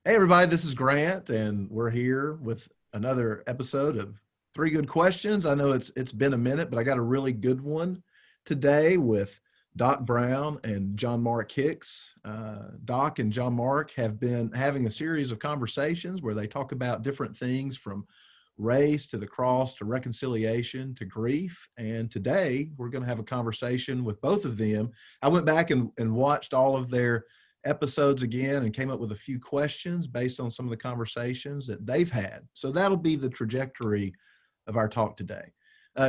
Hey everybody, this is Grant, and we're here with another episode of Three Good Questions. I know it's been a minute, but I got a really good one today with Doc Brown and John Mark Hicks. Doc and John Mark have been having a series of conversations where they talk about different things from race to the cross to reconciliation to grief. And today we're going to have a conversation with both of them. I went back and watched all of their episodes again and came up with a few questions based on some of the conversations that they've had. So that'll be the trajectory of our talk today.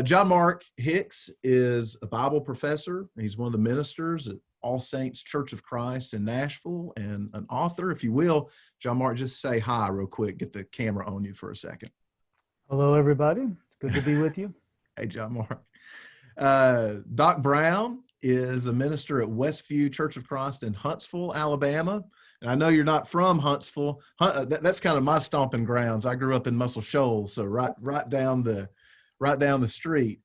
John Mark Hicks is a Bible professor. He's one of the ministers at All Saints Church of Christ in Nashville and an author. If you will, John Mark, just say hi real quick. Get the camera on you for a second. Hello, everybody. It's good to be with you. Hey, John Mark. Doc Brown is a minister at Westview Church of Christ in Huntsville, Alabama. And I know you're not from Huntsville. That's kind of my stomping grounds. I grew up in Muscle Shoals, so right down the street.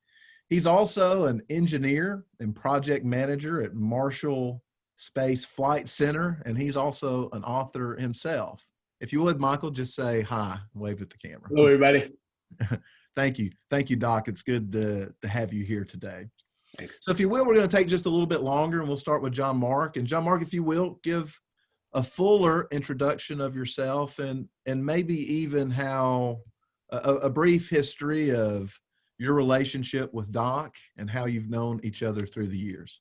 He's also an engineer and project manager at Marshall Space Flight Center, and he's also an author himself. If you would, Michael, just say hi, wave at the camera. Hello, everybody. Thank you, Doc. It's good to have you here today. Thanks. So if you will, we're going to take just a little bit longer, and we'll start with John Mark. And John Mark, if you will, give a fuller introduction of yourself and maybe even how a brief history of your relationship with Doc and how you've known each other through the years.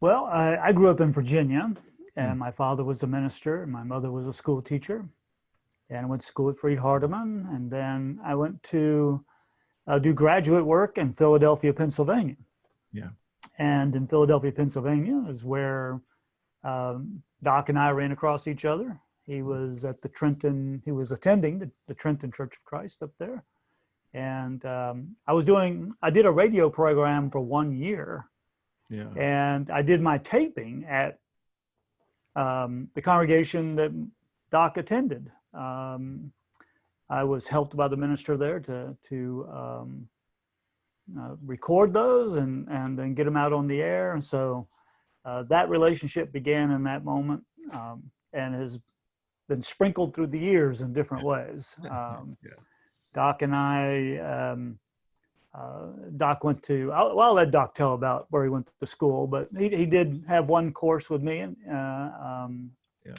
Well, I grew up in Virginia, and my father was a minister, and my mother was a school teacher. And I went to school at Freed-Hardeman, and then I went to do graduate work in Philadelphia, Pennsylvania. Yeah. And in Philadelphia, Pennsylvania is where Doc and I ran across each other. He was at he was attending the Trenton Church of Christ up there. And I did a radio program for 1 year. Yeah. And I did my taping at the congregation that Doc attended. I was helped by the minister there to record those and then get them out on the air. And so that relationship began in that moment and has been sprinkled through the years in different ways. Doc and I, Doc went to, I'll let Doc tell about where he went to school, but he did have one course with me, or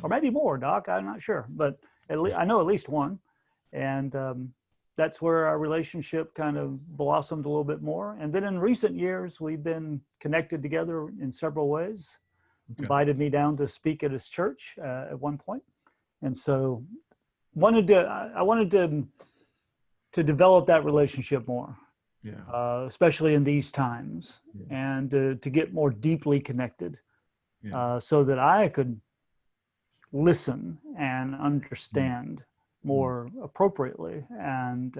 maybe more, Doc, I'm not sure, but I know at least one. And that's where our relationship kind of blossomed a little bit more. And then in recent years, we've been connected together in several ways. Okay. Invited me down to speak at his church at one point. And so I wanted to develop that relationship more, especially in these times, and to get more deeply connected so that I could listen and understand more appropriately and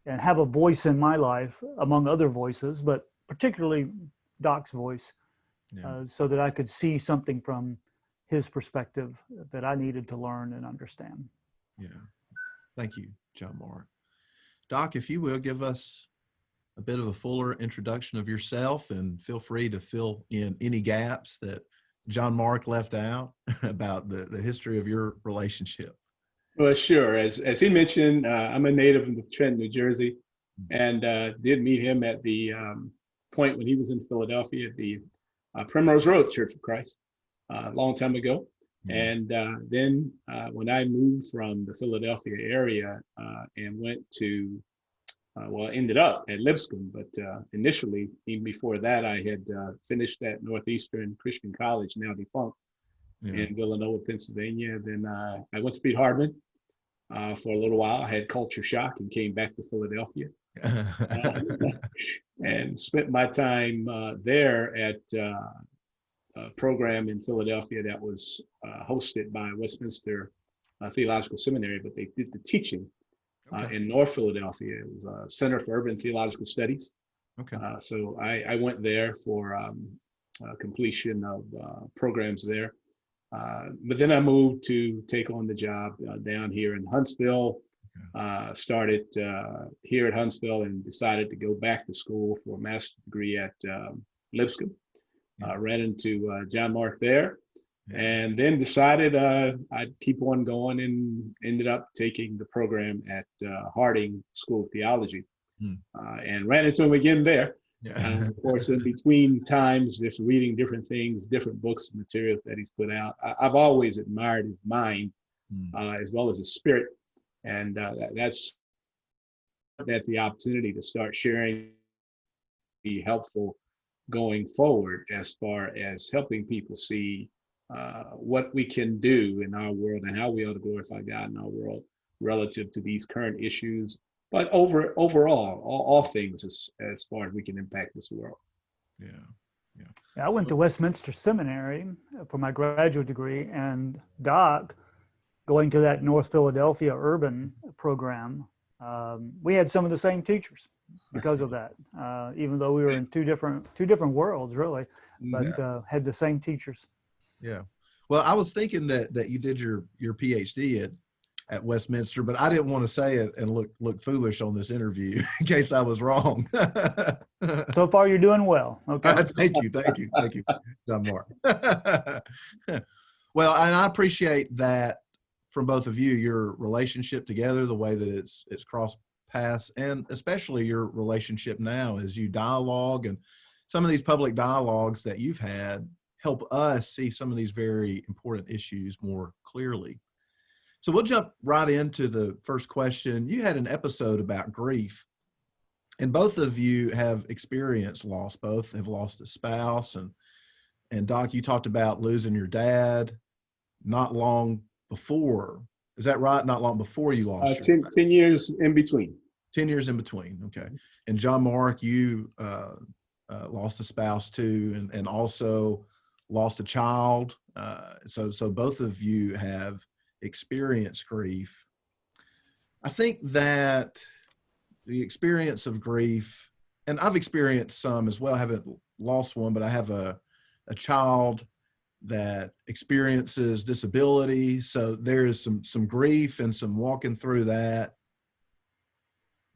have a voice in my life among other voices, but particularly Doc's voice, so that I could see something from his perspective that I needed to learn and understand. Yeah. Thank you, John Mark. Doc, if you will, give us a bit of a fuller introduction of yourself, and feel free to fill in any gaps that John Mark left out about the history of your relationship. Well, sure. As he mentioned, I'm a native of Trenton, New Jersey, and did meet him at the point when he was in Philadelphia at the Primrose Road Church of Christ a long time ago. And then when I moved from the Philadelphia area and went to, ended up at Lipscomb, but initially, even before that, I had finished at Northeastern Christian College, now defunct, in Villanova, Pennsylvania. Then I went to Freed-Hardeman for a little while. I had culture shock and came back to Philadelphia and spent my time there at a program in Philadelphia that was hosted by Westminster Theological Seminary, but they did the teaching in North Philadelphia. It was a Center for Urban Theological Studies. Okay. So I went there for completion of programs there. But then I moved to take on the job down here in Huntsville, started here at Huntsville and decided to go back to school for a master's degree at Lipscomb. Ran into John Mark there and then decided I'd keep on going, and ended up taking the program at Harding School of Theology, and ran into him again there. Yeah. Of course, in between times, just reading different things, different books, materials that he's put out. I've always admired his mind as well as his spirit, and that's the opportunity to start sharing, be helpful going forward as far as helping people see what we can do in our world and how we ought to glorify God in our world relative to these current issues, but overall, all things as far as we can impact this world. Yeah, I went to Westminster Seminary for my graduate degree, and Doc, going to that North Philadelphia urban program, we had some of the same teachers because of that, even though we were in two different worlds, really, but had the same teachers. Yeah. Well, I was thinking that you did your PhD at Westminster, but I didn't want to say it and look foolish on this interview in case I was wrong. So far, you're doing well. Okay. Thank you, John Mark. Well, and I appreciate that from both of you, your relationship together, the way that it's crossed paths, and especially your relationship now as you dialogue, and some of these public dialogues that you've had help us see some of these very important issues more clearly. So we'll jump right into the first question. You had an episode about grief, and both of you have experienced loss. Both have lost a spouse, and Doc, you talked about losing your dad not long before. Is that right? Not long before you lost 10 years in between. 10 years in between. Okay. And John Mark, you lost a spouse too, and also lost a child. So both of you have experienced grief. I think that the experience of grief, and I've experienced some as well, I haven't lost one, but I have a child that experiences disability. So there is some grief and some walking through that,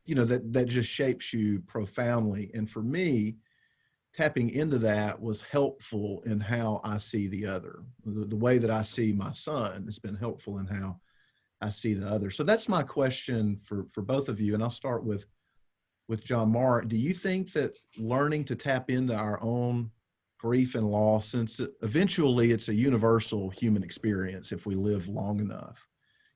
that just shapes you profoundly. And for me, tapping into that was helpful in how I see the other. The way that I see my son has been helpful in how I see the other. So that's my question for both of you. And I'll start with John Mark. Do you think that learning to tap into our own grief and loss, since eventually it's a universal human experience if we live long enough,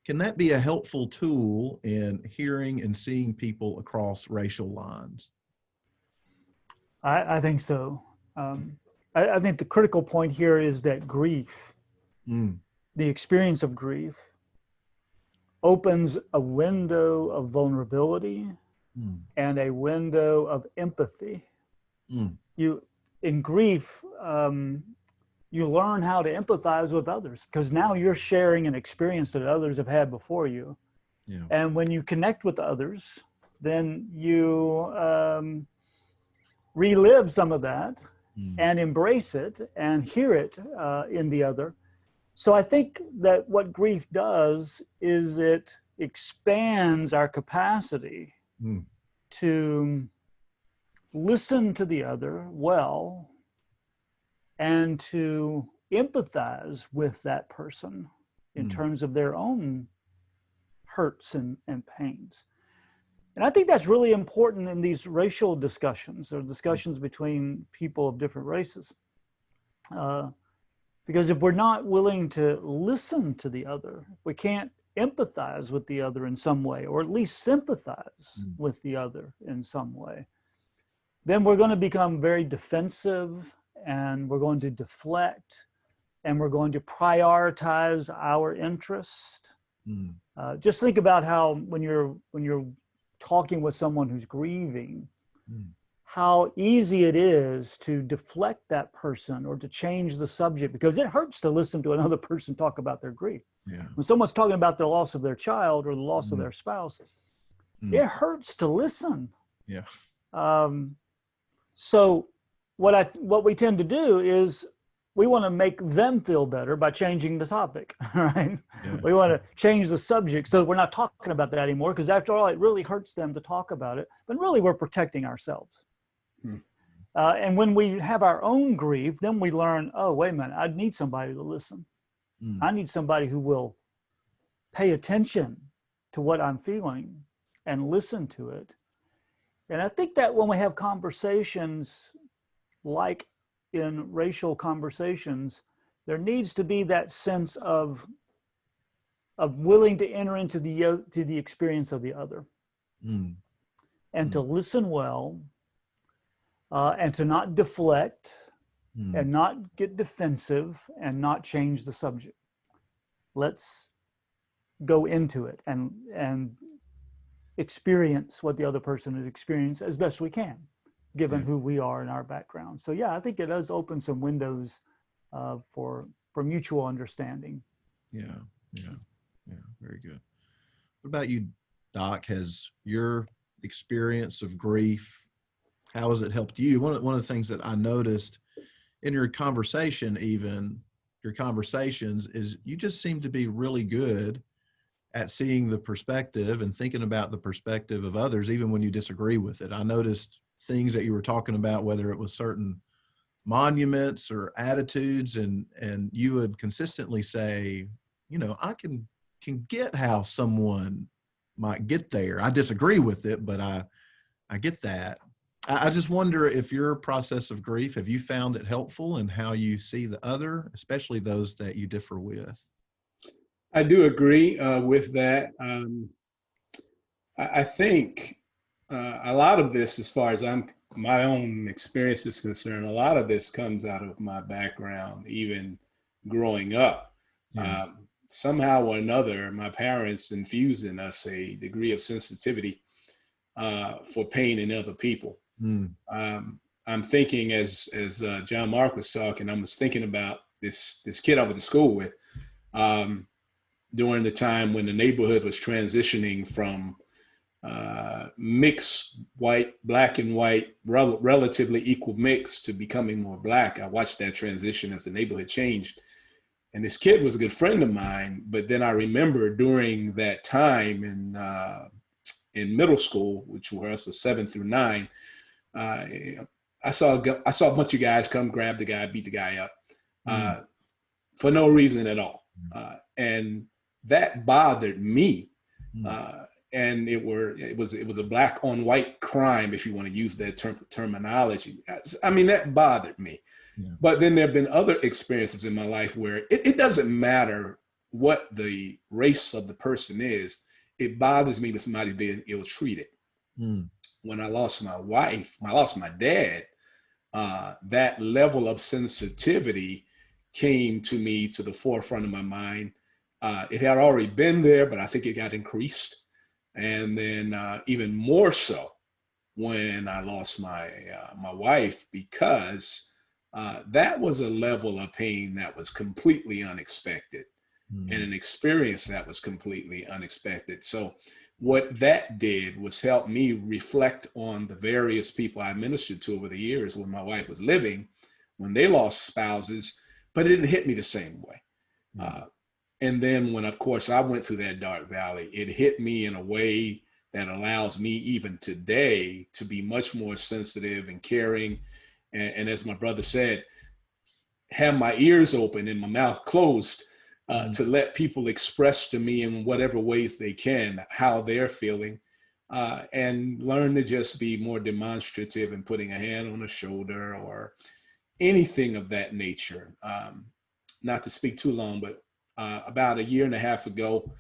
can that be a helpful tool in hearing and seeing people across racial lines? I think so. I think the critical point here is that grief, the experience of grief, opens a window of vulnerability and a window of empathy. In grief, you learn how to empathize with others, because now you're sharing an experience that others have had before you. Yeah. And when you connect with others, then you relive some of that and embrace it and hear it in the other. So I think that what grief does is it expands our capacity to listen to the other well and to empathize with that person in terms of their own hurts and pains. And I think that's really important in these racial discussions, or discussions between people of different races. Because if we're not willing to listen to the other, we can't empathize with the other in some way, or at least sympathize with the other in some way, then we're going to become very defensive, and we're going to deflect, and we're going to prioritize our interest. Just think about how when you're talking with someone who's grieving, how easy it is to deflect that person or to change the subject, because it hurts to listen to another person talk about their grief. Yeah. When someone's talking about the loss of their child or the loss of their spouse, it hurts to listen. Yeah. So what we tend to do is we want to make them feel better by changing the topic, right? Yeah. We want to change the subject so we're not talking about that anymore, because after all, it really hurts them to talk about it. But really, we're protecting ourselves. And when we have our own grief, then we learn, oh, wait a minute, I need somebody to listen. I need somebody who will pay attention to what I'm feeling and listen to it. And I think that when we have conversations like in racial conversations, there needs to be that sense of willing to enter into the experience of the other, and to listen well, and to not deflect, and not get defensive, and not change the subject. Let's go into it and experience what the other person has experienced as best we can, given who we are in our background. So yeah, I think it does open some windows for mutual understanding. Yeah. Very good. What about you, Doc? Has your experience of grief, how has it helped you? One of the things that I noticed in your conversations is you just seem to be really good at seeing the perspective and thinking about the perspective of others, even when you disagree with it. I noticed things that you were talking about, whether it was certain monuments or attitudes, and you would consistently say, I can get how someone might get there. I disagree with it, but I get that. I just wonder if your process of grief, have you found it helpful in how you see the other, especially those that you differ with? I do agree with that. I think a lot of this, as far as my own experience is concerned, a lot of this comes out of my background, even growing up. Somehow or another, my parents infused in us a degree of sensitivity for pain in other people. I'm thinking as John Mark was talking, I was thinking about this kid I went to school with. During the time when the neighborhood was transitioning from mixed black and white, relatively equal mix, to becoming more black. I watched that transition as the neighborhood changed. And this kid was a good friend of mine. But then I remember during that time in middle school, which for us was 7 through 9, I saw a bunch of guys come grab the guy, beat the guy up for no reason at all. And that bothered me. And it was a black on white crime, if you want to use that terminology. I mean, that bothered me. But then there have been other experiences in my life where it doesn't matter what the race of the person is. It bothers me that somebody's being ill-treated. When I lost my wife, when I lost my dad, that level of sensitivity came to me to the forefront of my mind. It had already been there, but I think it got increased. And then even more so when I lost my wife, because that was a level of pain that was completely unexpected, and an experience that was completely unexpected. So what that did was help me reflect on the various people I ministered to over the years when my wife was living, when they lost spouses, but it didn't hit me the same way. And then when, of course, I went through that dark valley, it hit me in a way that allows me even today to be much more sensitive and caring. And as my brother said, have my ears open and my mouth closed to let people express to me in whatever ways they can how they're feeling, and learn to just be more demonstrative in putting a hand on the shoulder or anything of that nature. Not to speak too long, but about 1.5 years ago,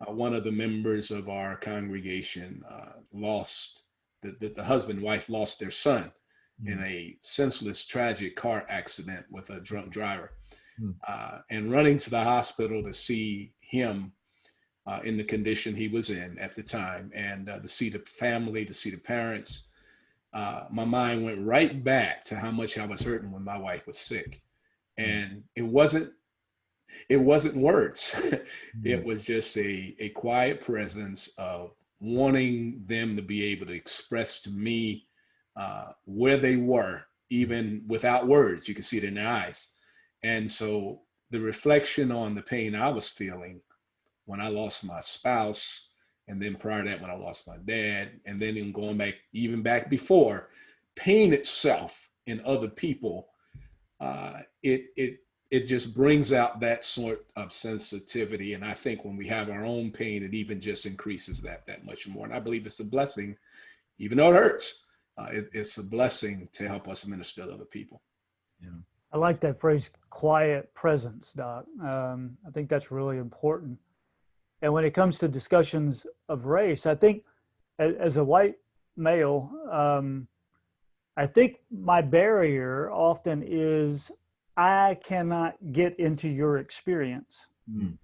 one of the members of our congregation lost, the husband and wife lost their son in a senseless, tragic car accident with a drunk driver. And running to the hospital to see him in the condition he was in at the time, and to see the family, to see the parents, my mind went right back to how much I was hurting when my wife was sick. And it wasn't words. It was just a quiet presence of wanting them to be able to express to me where they were, even without words. You could see it in their eyes. And so the reflection on the pain I was feeling when I lost my spouse, and then prior to that, when I lost my dad, and then even going back, even back before, pain itself in other people, it just brings out that sort of sensitivity. And I think when we have our own pain, it even just increases that much more. And I believe it's a blessing, even though it hurts. It's a blessing to help us minister to other people. Yeah. I like that phrase, quiet presence, Doc. I think that's really important. And when it comes to discussions of race, I think as a white male, I think my barrier often is I cannot get into your experience. Mm.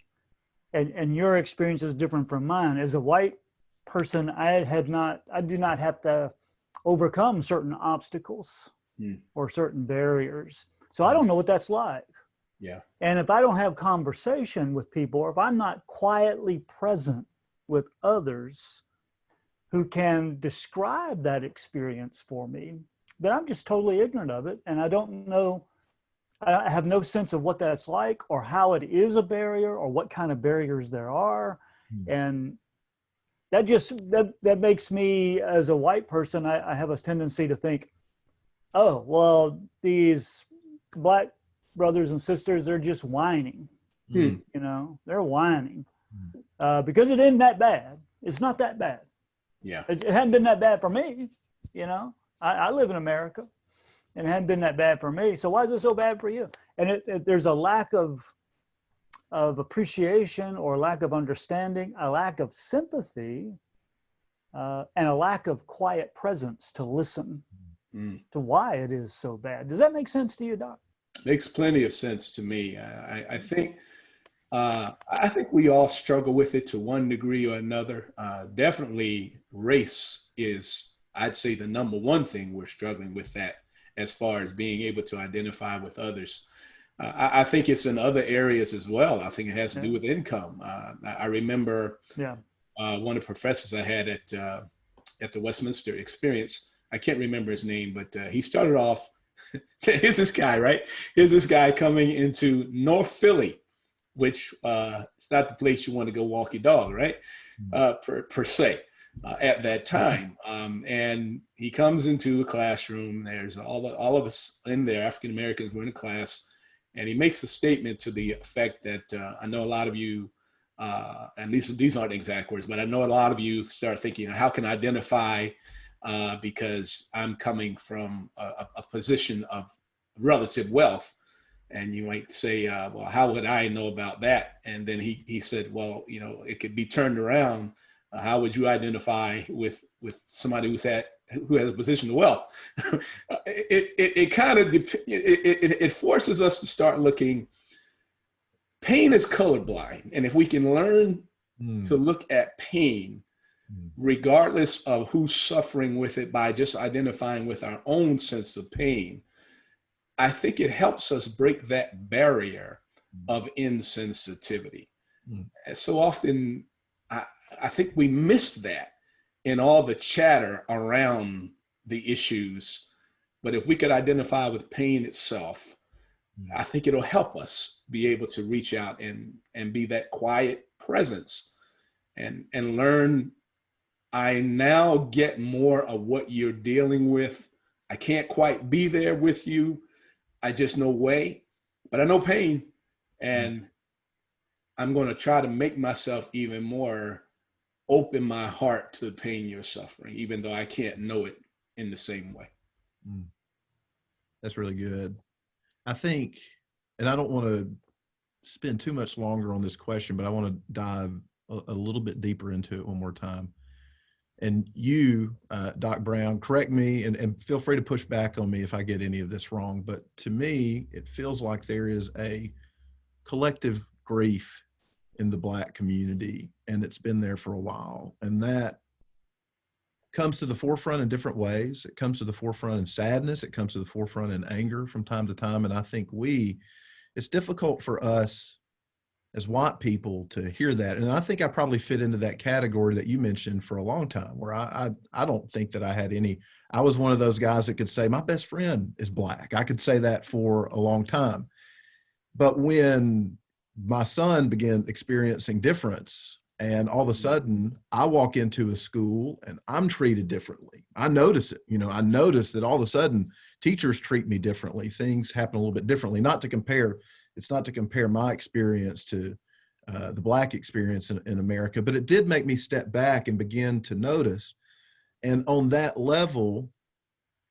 And your experience is different from mine. As a white person, I do not have to overcome certain obstacles or certain barriers. So I don't know what that's like. Yeah. And if I don't have conversation with people, or if I'm not quietly present with others who can describe that experience for me, then I'm just totally ignorant of it. And I don't know, I have no sense of what that's like or how it is a barrier or what kind of barriers there are. And that makes me, as a white person, I have a tendency to think, oh, well, these Black brothers and sisters, they're just whining. You know, they're whining because it isn't that bad. It's not that bad. Yeah. It hadn't been that bad for me. You know, I live in America and it hadn't been that bad for me. So why is it so bad for you? And there's a lack of appreciation or lack of understanding, a lack of sympathy, and a lack of quiet presence to listen to why it is so bad. Does that make sense to you, Doc? Makes plenty of sense to me. I think we all struggle with it to one degree or another. Definitely race is, I'd say, the number one thing we're struggling with, that as far as being able to identify with others. I think it's in other areas as well. I think it has to do with income. I remember one of the professors I had at the Westminster Experience, I can't remember his name, but he started off, here's this guy, right? Here's this guy coming into North Philly, which it's not the place you want to go walk your dog, right? Per se, at that time. And he comes into a classroom. There's all of us in there, African Americans, were in a class. And he makes a statement to the effect that I know a lot of you, at least these aren't exact words, but I know a lot of you start thinking, how can I identify because I'm coming from a position of relative wealth. And you might say, well, how would I know about that? And then he said, well, you know, it could be turned around. How would you identify with somebody who has a position of wealth? It kind of it forces us to start looking. Pain is colorblind, and if we can learn to look at pain, regardless of who's suffering with it, by just identifying with our own sense of pain, I think it helps us break that barrier of insensitivity. And so often, I think we miss that in all the chatter around the issues. But if we could identify with pain itself, I think it'll help us be able to reach out and be that quiet presence and learn. I now get more of what you're dealing with. I can't quite be there with you. I just know way, but I know pain. And I'm going to try to make myself even more open my heart to the pain you're suffering, even though I can't know it in the same way. That's really good. I think, and I don't want to spend too much longer on this question, but I want to dive a little bit deeper into it one more time. And you, Doc Brown, correct me and feel free to push back on me if I get any of this wrong. But to me, it feels like there is a collective grief in the Black community, and it's been there for a while. And that comes to the forefront in different ways. It comes to the forefront in sadness. It comes to the forefront in anger from time to time. And I think it's difficult for us as white people to hear that. And I think I probably fit into that category that you mentioned for a long time, where I don't think that I was one of those guys that could say my best friend is Black. I could say that for a long time. But when my son began experiencing difference, And all of a sudden I walk into a school and I'm treated differently. I notice it. I notice that all of a sudden teachers treat me differently. Things happen a little bit differently. It's not to compare my experience to the Black experience in America, but it did make me step back and begin to notice. And on that level,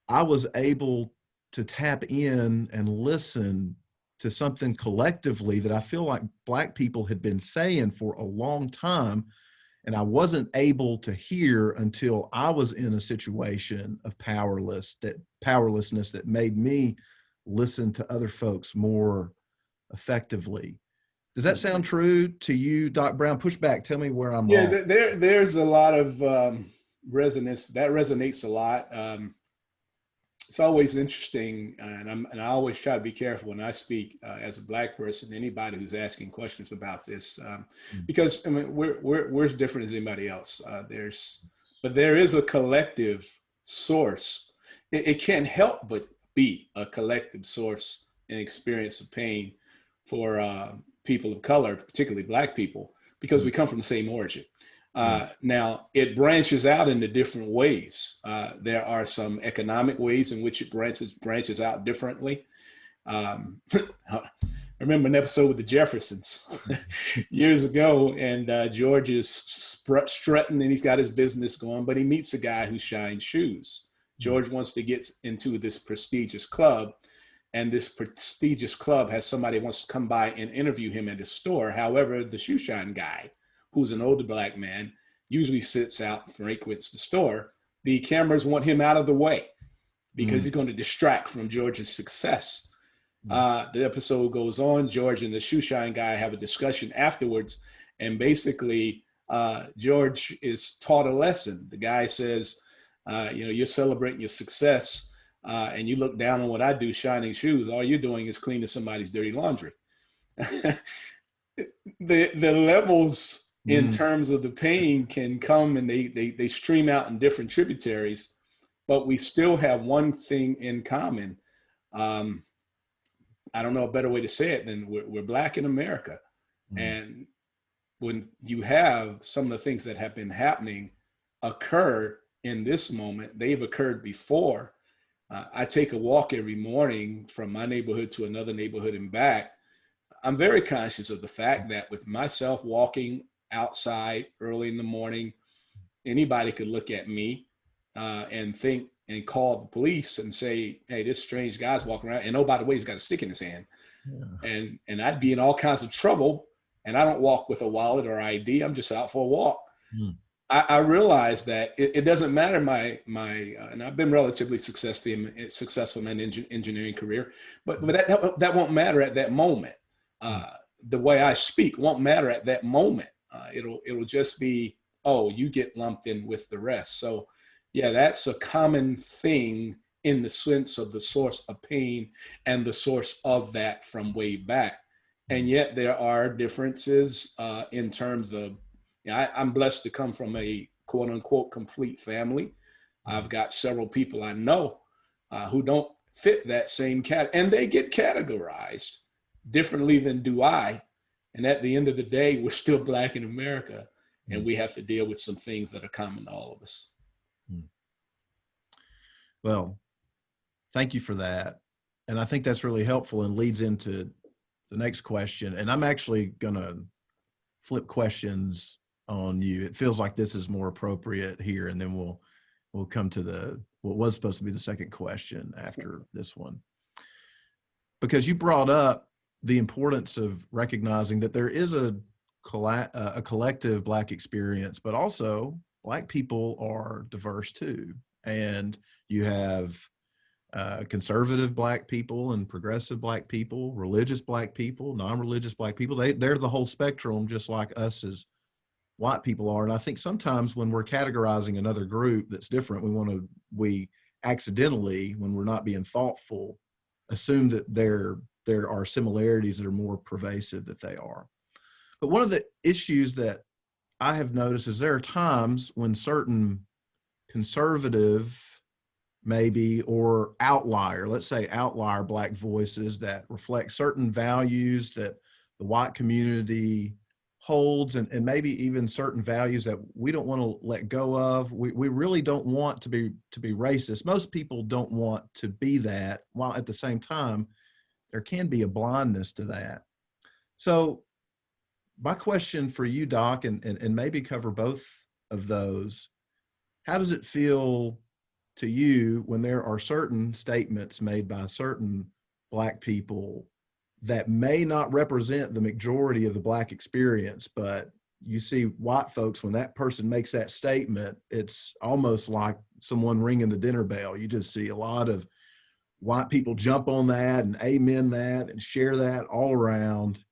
I was able to tap in and listen to something collectively that I feel like Black people had been saying for a long time. And I wasn't able to hear until I was in a situation of powerlessness that made me listen to other folks more effectively. Does that sound true to you, Doc Brown? Push back. Tell me where I'm wrong. There's a lot of resonance. That resonates a lot. It's always interesting, and I always try to be careful when I speak as a Black person, anybody who's asking questions about this, because I mean we're as different as anybody else. But there is a collective source. It can't help but be a collective source and experience of pain for people of color, particularly Black people, because we come from the same origin. Now, it branches out into different ways. There are some economic ways in which it branches out differently. I remember an episode with the Jeffersons years ago, and George is strutting and he's got his business going, but he meets a guy who shines shoes. George wants to get into this prestigious club, and this prestigious club has somebody who wants to come by and interview him at his store. However, the shoe shine guy, who's an older Black man, usually sits out and frequents the store. The cameras want him out of the way because he's going to distract from George's success. The episode goes on. George and the shoe shine guy have a discussion afterwards. And basically, George is taught a lesson. The guy says, you're celebrating your success and you look down on what I do, shining shoes. All you're doing is cleaning somebody's dirty laundry. The levels in terms of the pain can come and they stream out in different tributaries, but we still have one thing in common. I don't know a better way to say it than we're Black in America. And when you have some of the things that have been happening occur in this moment, they've occurred before. I take a walk every morning from my neighborhood to another neighborhood and back. I'm very conscious of the fact that with myself walking outside early in the morning, anybody could look at me and think and call the police and say, hey, this strange guy's walking around. And oh, by the way, he's got a stick in his hand. And I'd be in all kinds of trouble. And I don't walk with a wallet or ID. I'm just out for a walk. I realize that it doesn't matter and I've been relatively successful in my engineering career, but that won't matter at that moment. The way I speak won't matter at that moment. It'll just be, oh, you get lumped in with the rest. So yeah, that's a common thing in the sense of the source of pain and the source of that from way back. And yet there are differences in terms of, I'm blessed to come from a quote unquote complete family. I've got several people I know who don't fit that same and they get categorized differently than do I. And at the end of the day, we're still Black in America, and we have to deal with some things that are common to all of us. Well, thank you for that. And I think that's really helpful and leads into the next question. And I'm actually going to flip questions on you. It feels like this is more appropriate here, and then we'll come to what was supposed to be the second question after this one. Because you brought up the importance of recognizing that there is a collective Black experience, but also Black people are diverse too. And you have conservative Black people and progressive Black people, religious Black people, non-religious Black people. They're the whole spectrum, just like us as white people are. And I think sometimes when we're categorizing another group that's different, we accidentally, when we're not being thoughtful, assume that there are similarities that are more pervasive that they are. But one of the issues that I have noticed is there are times when certain conservative, maybe, or let's say outlier Black voices that reflect certain values that the white community holds and maybe even certain values that we don't want to let go of. We really don't want to be racist. Most people don't want to be that, while at the same time, there can be a blindness to that. So my question for you, Doc, and maybe cover both of those, how does it feel to you when there are certain statements made by certain Black people that may not represent the majority of the Black experience, but you see white folks, when that person makes that statement, it's almost like someone ringing the dinner bell. You just see a lot of white people jump on that and amen that and share that all around.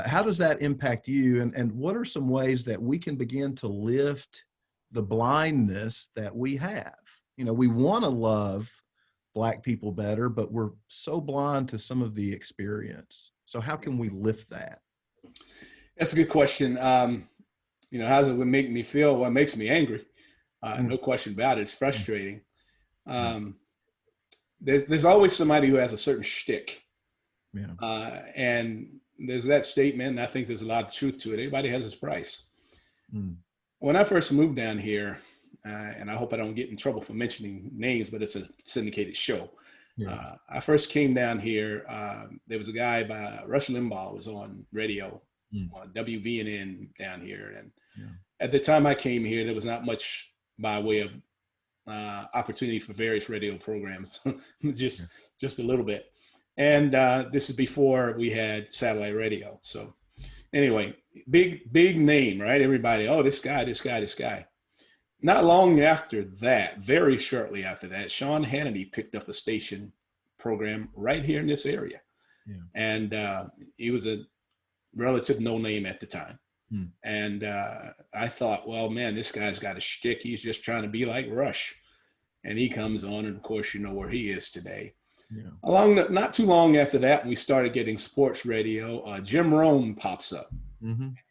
How does that impact you? And what are some ways that we can begin to lift the blindness that we have? You know, we want to love Black people better, but we're so blind to some of the experience. So how can we lift that? That's a good question. You know, how does it make me feel? Well, it makes me angry. No question about it. It's frustrating. There's always somebody who has a certain shtick. Yeah. And there's that statement, and I think there's a lot of truth to it. Everybody has his price. When I first moved down here, and I hope I don't get in trouble for mentioning names, but it's a syndicated show. Yeah. I first came down here. There was a guy by Rush Limbaugh was on radio, on WVNN down here. And at the time I came here, there was not much by way of opportunity for various radio programs, just a little bit. And this is before we had satellite radio. So anyway, big name, right? Everybody, oh, this guy. Not long after that, very shortly after that, Sean Hannity picked up a station program right here in this area. Yeah. And he was a relative no name at the time. And I thought, well, man, this guy's got a shtick. He's just trying to be like Rush. And he comes on, and of course, you know where he is today. Yeah. Not too long after that, we started getting sports radio. Jim Rome pops up.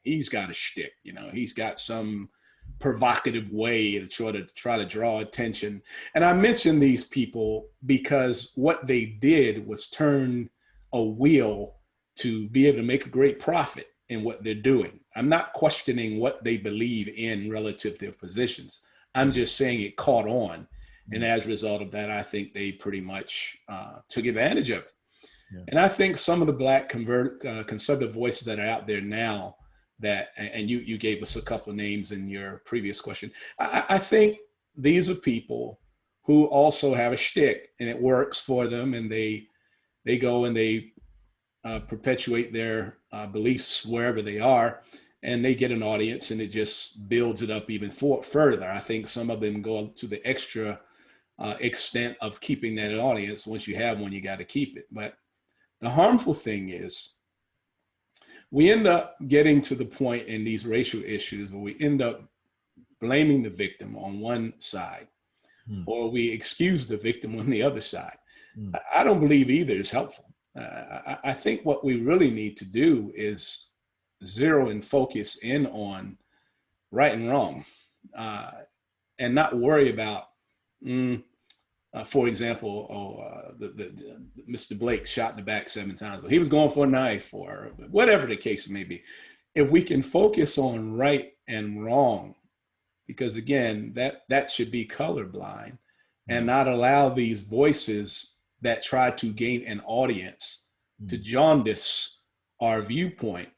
He's got a shtick. You know, he's got some provocative way to try to draw attention. And I mention these people because what they did was turn a wheel to be able to make a great profit in what they're doing. I'm not questioning what they believe in relative to their positions. I'm just saying it caught on. And as a result of that, I think they pretty much took advantage of it. Yeah. And I think some of the Black conservative voices that are out there now, and you gave us a couple of names in your previous question. I think these are people who also have a shtick, and it works for them, and they go and they perpetuate their beliefs wherever they are, and they get an audience, and it just builds it up even further. I think some of them go to the extra extent of keeping that audience. Once you have one, you got to keep it. But the harmful thing is, we end up getting to the point in these racial issues where we end up blaming the victim on one side, or we excuse the victim on the other side. I don't believe either is helpful. I think what we really need to do is zero and focus in on right and wrong, and not worry about, for example, Mr. Blake shot in the back 7 times. He was going for a knife, or whatever the case may be. If we can focus on right and wrong, because again, that should be colorblind, and not allow these voices that try to gain an audience to jaundice our viewpoint,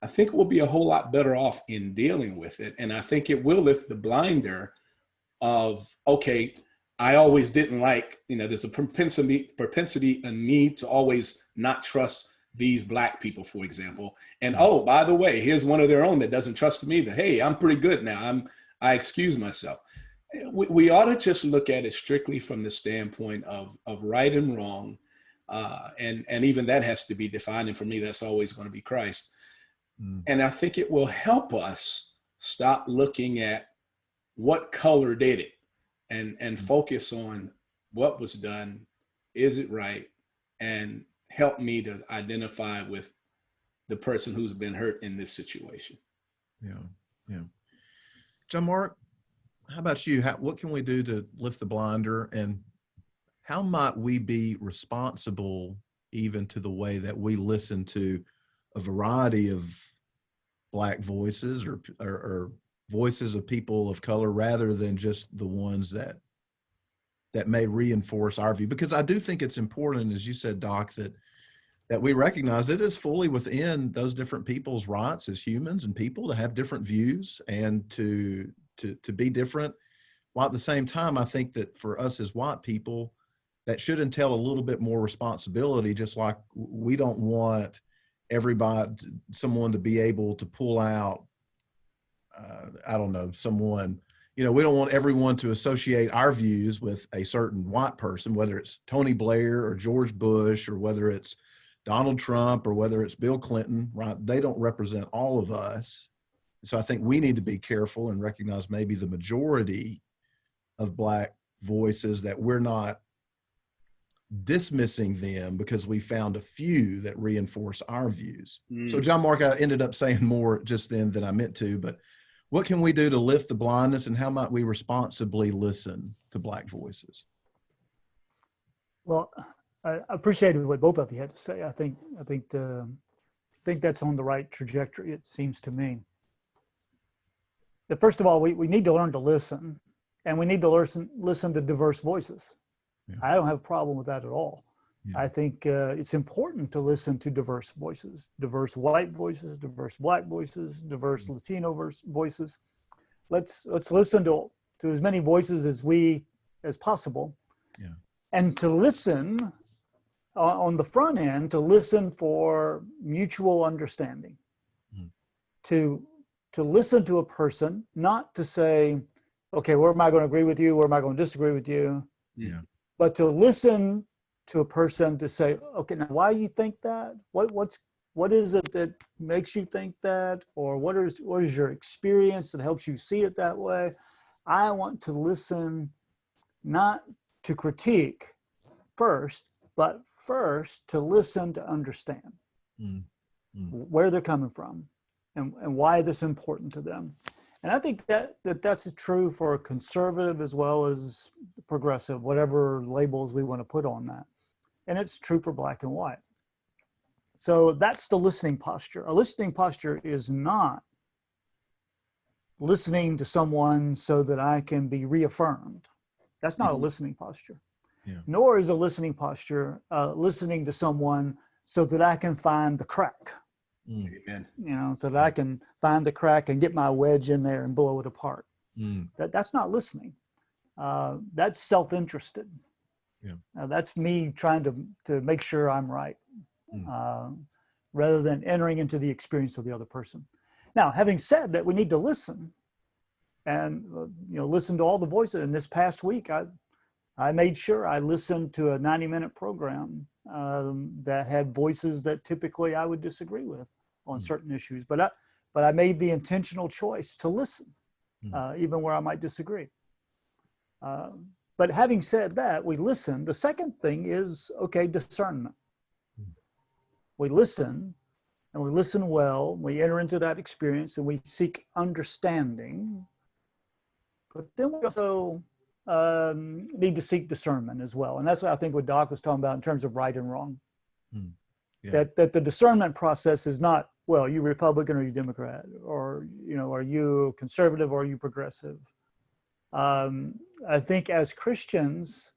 I think we'll be a whole lot better off in dealing with it. And I think it will lift the blinder of, okay, I always didn't like, there's a propensity in me to always not trust these Black people, for example. And oh, by the way, here's one of their own that doesn't trust me either. Hey, I'm pretty good now. I excuse myself. We ought to just look at it strictly from the standpoint of right and wrong. And even that has to be defined. And for me, that's always going to be Christ. And I think it will help us stop looking at what color did it, and focus on what was done. Is it right? And help me to identify with the person who's been hurt in this situation. Yeah. John Mark, how about you? What can we do to lift the blinder, and how might we be responsible even to the way that we listen to a variety of Black voices or voices of people of color rather than just the ones that may reinforce our view. Because I do think it's important, as you said, Doc, that we recognize it is fully within those different people's rights as humans and people to have different views and to be different. While at the same time, I think that for us as white people, that should entail a little bit more responsibility, just like we don't want someone to be able to pull out, I don't know, someone, we don't want everyone to associate our views with a certain white person, whether it's Tony Blair or George Bush or whether it's Donald Trump or whether it's Bill Clinton, right? They don't represent all of us. So I think we need to be careful and recognize maybe the majority of Black voices, that we're not dismissing them because we found a few that reinforce our views. So John Mark, I ended up saying more just then than I meant to, but what can we do to lift the blindness, and how might we responsibly listen to Black voices? Well, I appreciated what both of you had to say. I think that's on the right trajectory, it seems to me. But first of all, we need to learn to listen, and we need to listen to diverse voices. Yeah. I don't have a problem with that at all. Yeah. I think it's important to listen to diverse voices, diverse white voices, diverse Black voices, diverse Latino voices. Let's listen to as many voices as possible. Yeah. And to listen on the front end, to listen for mutual understanding. To listen to a person, not to say, okay, where am I going to agree with you? Where am I going to disagree with you? Yeah. But to listen to a person to say, okay, now why do you think that? What is it that makes you think that? Or what is your experience that helps you see it that way? I want to listen, not to critique first, but first to listen to understand where they're coming from and why this is important to them. And I think that's true for a conservative as well as progressive, whatever labels we want to put on that. And it's true for Black and white. So that's the listening posture. A listening posture is not listening to someone so that I can be reaffirmed. That's not a listening posture. Yeah. Nor is a listening posture listening to someone so that I can find the crack. Amen. So that I can find the crack and get my wedge in there and blow it apart. That's not listening. That's self-interested. Yeah. That's me trying to make sure I'm right, rather than entering into the experience of the other person. Now, having said that, we need to listen, and listen to all the voices. And this past week, I made sure I listened to a 90-minute program that had voices that typically I would disagree with on certain issues, but I made the intentional choice to listen, even where I might disagree. But having said that, we listen. The second thing is, discernment. We listen, and we listen well. We enter into that experience, and we seek understanding. But then we also need to seek discernment as well. And that's what I think what Doc was talking about in terms of right and wrong. Yeah. That the discernment process is not, well, you Republican or you Democrat, or, are you conservative or are you progressive? I think as Christians,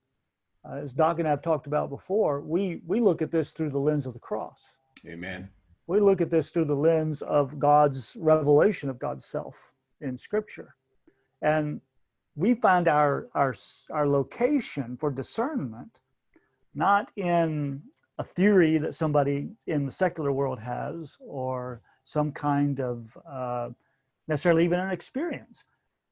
as Doc and I have talked about before, we look at this through the lens of the cross. Amen. We look at this through the lens of God's revelation of God's self in Scripture. And we find our location for discernment not in a theory that somebody in the secular world has, or some kind of necessarily even an experience.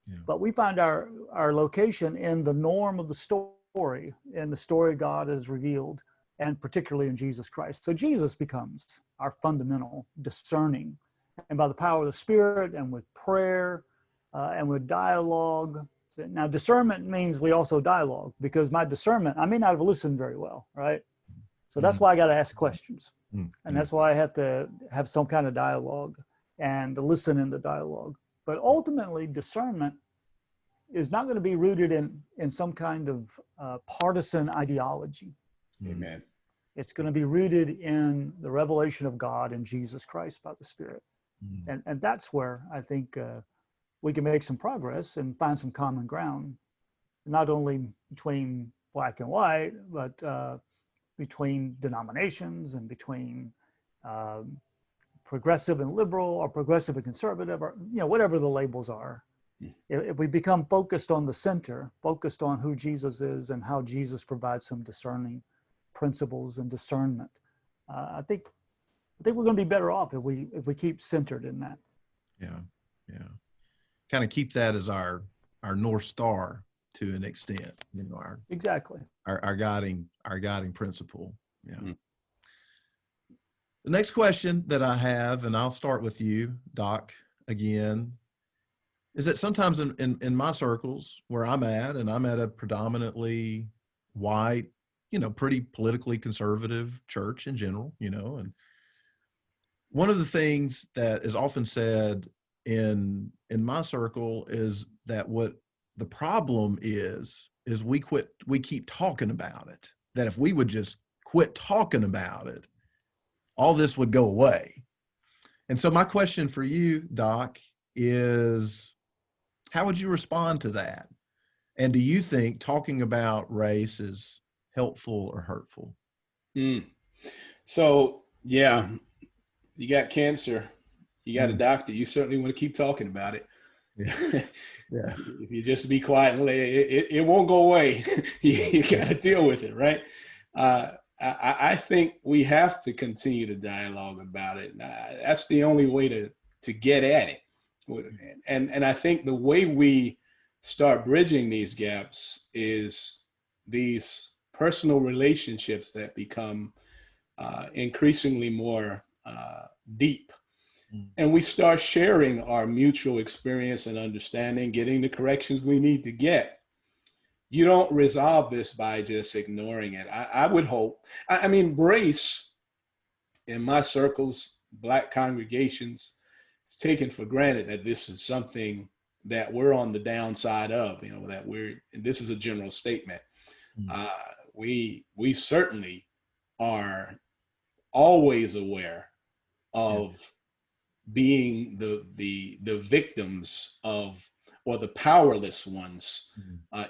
Yeah. But we find our location in the norm of the story, in the story God has revealed, and particularly in Jesus Christ. So Jesus becomes our fundamental discerning. And by the power of the Spirit and with prayer and with dialogue. Now, discernment means we also dialogue, because my discernment, I may not have listened very well, right? So that's why I got to ask questions. And that's why I have to have some kind of dialogue and to listen in the dialogue. But ultimately, discernment is not going to be rooted in some kind of partisan ideology. Amen. It's going to be rooted in the revelation of God in Jesus Christ by the Spirit. And that's where I think we can make some progress and find some common ground, not only between black and white, but between denominations and between progressive and liberal, or progressive and conservative, or whatever the labels are. If we become focused on the center, focused on who Jesus is and how Jesus provides some discerning principles and discernment, I think we're going to be better off if we keep centered in that. Yeah. Kind of keep that as our North Star to an extent, Exactly. Our guiding principle. Yeah. The next question that I have, and I'll start with you, Doc, again, is that sometimes in my circles where I'm at, and I'm at a predominantly white, pretty politically conservative church in general, and one of the things that is often said in my circle is that what the problem is we keep talking about it, that if we would just quit talking about it, all this would go away. And so my question for you, Doc, is how would you respond to that? And do you think talking about race is helpful or hurtful? So, yeah, you got cancer, you got a doctor, you certainly want to keep talking about it. Yeah. If you just be quiet and it won't go away. You got to deal with it, right? I think we have to continue to dialogue about it. That's the only way to get at it. And I think the way we start bridging these gaps is these personal relationships that become increasingly more deep. And we start sharing our mutual experience and understanding, getting the corrections we need to get. You don't resolve this by just ignoring it. I would hope. I mean, race in my circles, Black congregations, it's taken for granted that this is something that we're on the downside of, that and this is a general statement. We certainly are always aware of being the victims of, or the powerless ones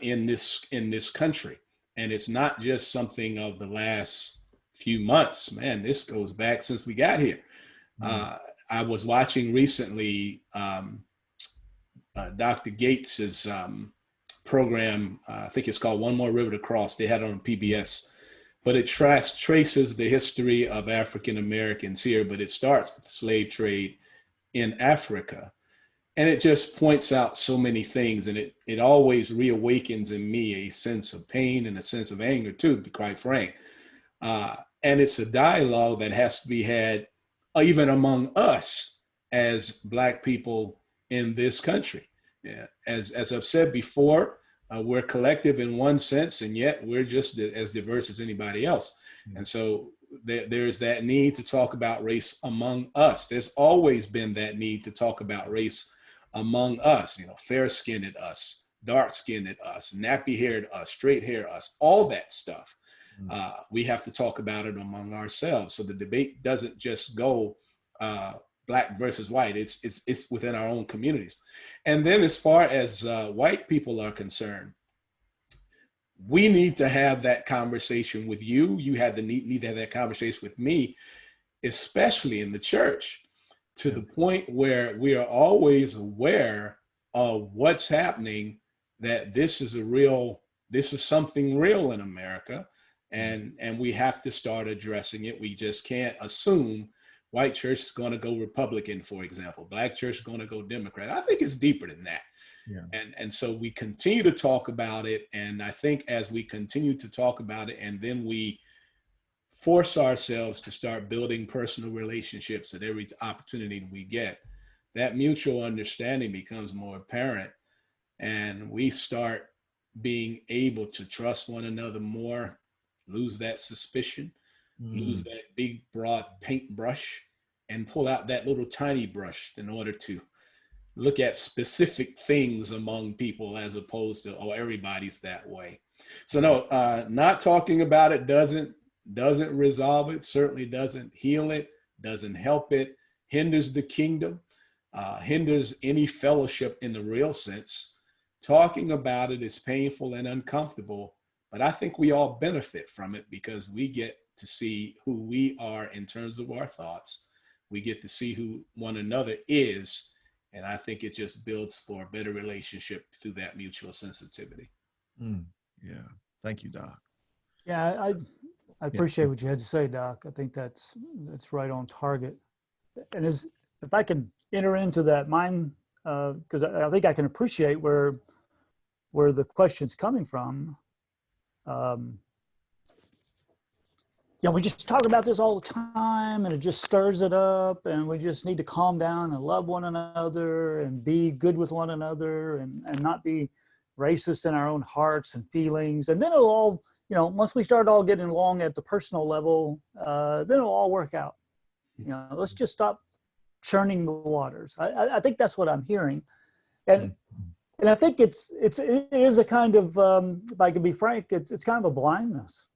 in this country. And it's not just something of the last few months, man, this goes back since we got here. I was watching recently Dr. Gates's program, I think it's called One More River to Cross. They had it on PBS, but it traces the history of African Americans here, but it starts with the slave trade in Africa. And it just points out so many things, and it always reawakens in me a sense of pain and a sense of anger too, to be quite frank. And it's a dialogue that has to be had even among us as Black people in this country. Yeah. As I've said before, we're collective in one sense, and yet we're just as diverse as anybody else. And so there's that need to talk about race among us. There's always been that need to talk about race among us, fair-skinned us, dark-skinned us, nappy-haired us, straight-haired us, all that stuff. We have to talk about it among ourselves. So the debate doesn't just go Black versus white. It's within our own communities. And then as far as white people are concerned, we need to have that conversation with you. You have the need to have that conversation with me, especially in the church, to the point where we are always aware of what's happening, that this is something real in America, and we have to start addressing it. We just can't assume white church is going to go Republican, for example, Black church is going to go Democrat. I think it's deeper than that. Yeah. And so we continue to talk about it. And I think as we continue to talk about it, and then we force ourselves to start building personal relationships at every opportunity we get, that mutual understanding becomes more apparent, and we start being able to trust one another more, lose that suspicion, lose that big broad paintbrush, and pull out that little tiny brush in order to look at specific things among people, as opposed to, everybody's that way. So no, not talking about it doesn't resolve it, certainly doesn't heal it, doesn't help it. hinders the kingdom, hinders any fellowship in the real sense. Talking about it is painful and uncomfortable, but I think we all benefit from it because we get to see who we are in terms of our thoughts. We get to see who one another is. And I think it just builds for a better relationship through that mutual sensitivity. Yeah. Thank you, Doc. Yeah, I appreciate what you had to say, Doc. I think that's right on target. And if I can enter into that mind, because I think I can appreciate where the question's coming from. We just talk about this all the time, and it just stirs it up, and we just need to calm down and love one another and be good with one another and not be racist in our own hearts and feelings. And then it'll all, once we start all getting along at the personal level, then it'll all work out. Let's just stop churning the waters. I think that's what I'm hearing. And I think it is a kind of, if I can be frank, it's kind of a blindness.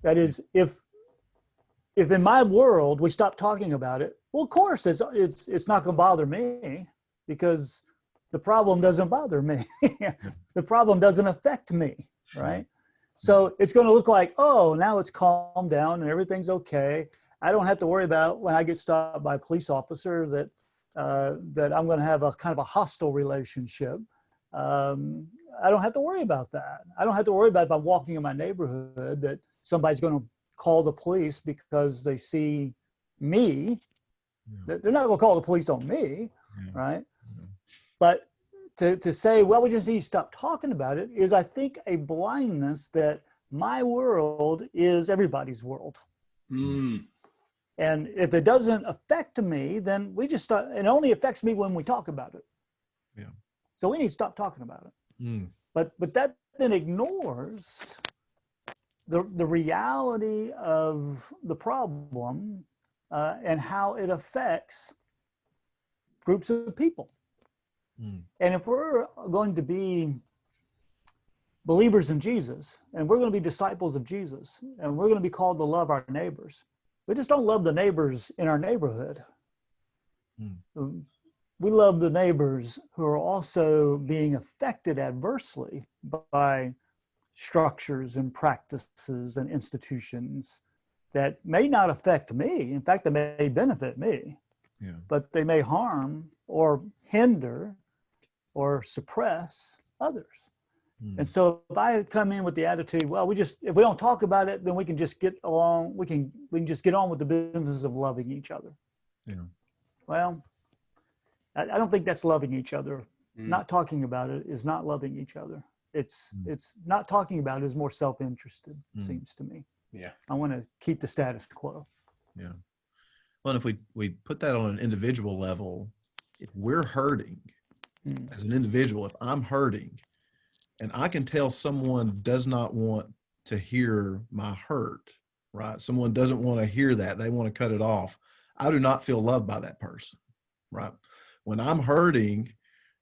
That is, if in my world we stop talking about it, well, of course it's not going to bother me because the problem doesn't bother me. The problem doesn't affect me, right? So it's going to look like, oh, now it's calmed down and everything's okay. I don't have to worry about when I get stopped by a police officer that I'm going to have a kind of a hostile relationship. I don't have to worry about that. I don't have to worry about if I'm walking in my neighborhood that somebody's going to call the police because they see me. Yeah. They're not going to call the police on me, right? Yeah. But to say, well, we just need to stop talking about it is, I think, a blindness that my world is everybody's world. And if it doesn't affect me, then we just start, it only affects me when we talk about it. Yeah. So we need to stop talking about it. But that then ignores the reality of the problem and how it affects groups of people. And if we're going to be believers in Jesus, and we're going to be disciples of Jesus, and we're going to be called to love our neighbors, we just don't love the neighbors in our neighborhood. We love the neighbors who are also being affected adversely by structures and practices and institutions that may not affect me. In fact, they may benefit me, but they may harm or hinder or suppress others. And so if I come in with the attitude, well, if we don't talk about it, then we can just get along. We can just get on with the business of loving each other. Well, I don't think that's loving each other. Not talking about it is not loving each other. It's not talking about it is more self-interested, it seems to me. I want to keep the status quo. Well, if we put that on an individual level, if we're hurting as an individual, if I'm hurting and I can tell someone does not want to hear my hurt, right? Someone doesn't want to hear that. They want to cut it off. I do not feel loved by that person, right? When I'm hurting,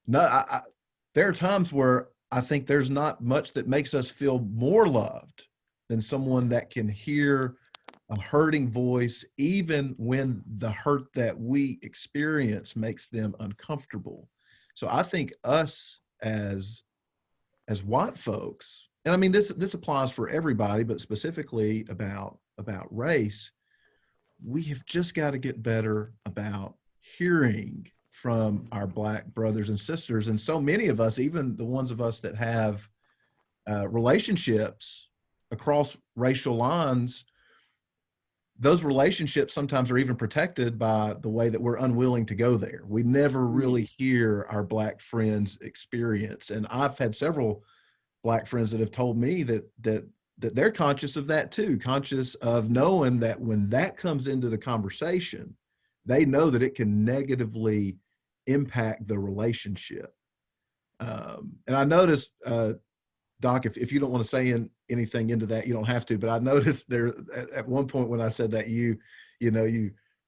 there are times where I think there's not much that makes us feel more loved than someone that can hear a hurting voice, even when the hurt that we experience makes them uncomfortable. So I think us as white folks, and I mean, this applies for everybody, but specifically about race, we have just got to get better about hearing from our Black brothers and sisters. And so many of us, even the ones of us that have relationships across racial lines, those relationships sometimes are even protected by the way that we're unwilling to go there. We never really hear our Black friends' experience. And I've had several Black friends that have told me that they're conscious of that too, conscious of knowing that when that comes into the conversation, they know that it can negatively impact the relationship. And I noticed, Doc, if you don't want to say anything into that, you don't have to, but I noticed there at one point when I said that you